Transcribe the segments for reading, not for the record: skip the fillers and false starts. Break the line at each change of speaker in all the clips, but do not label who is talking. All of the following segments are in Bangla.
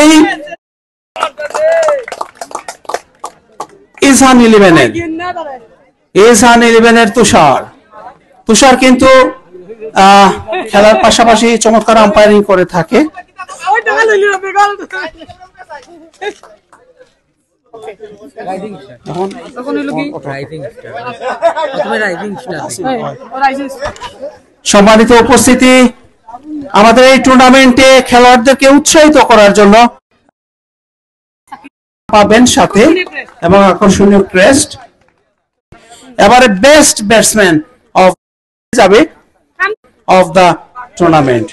এই ইসান 11-এর তুষার কিন্তু খেলার পাশাপাশি চমৎকার আম্পায়ারিং করে থাকে। সম্মানিত উপস্থিতি, আমাদের এই টুর্নামেন্টে খেলোয়াড়দেরকে উৎসাহিত করার জন্য পাবেন সাথে এবং আকর্ষণীয় ক্রেস্ট। এবারে best batsman of the tournament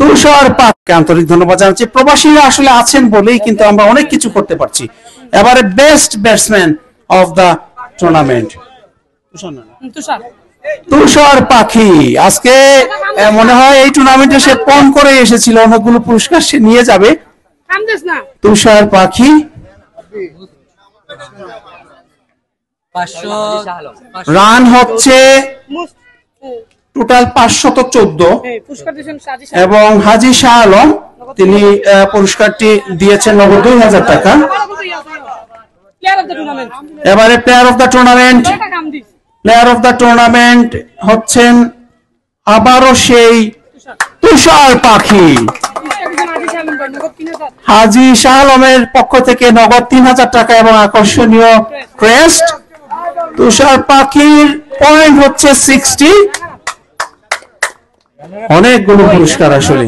Tushar পাককে আন্তরিক ধন্যবাদ জানাচ্ছি। প্রবাসীরা আসলে আছেন বলেই কিন্তু আমরা অনেক কিছু করতে পারছি। এবারে best batsman of the tournament Tushar পাখি। আজকে মনে হয় এই টুর্নামেন্টে সে পণ করে এসেছিল, অনেকগুলো পুরস্কার সে নিয়ে যাবে। তুষার পাখি রান হচ্ছে টোটাল 514 এবং হাজী শাহ আলম তিনি পুরস্কারটি দিয়েছেন নগদ 2000 টাকা। এবারে প্লেয়ার অফ দ্য টুর্নামেন্ট হচ্ছেন আবারও সেই তুষার পাখি। হাজী শাহ আলমের পক্ষ থেকে নগদ 3000 টাকা এবং আকর্ষণীয় ক্রেস্ট। তুষার পাখির পয়েন্ট হচ্ছে 60। অনেকগুলো পুরস্কার আসলে।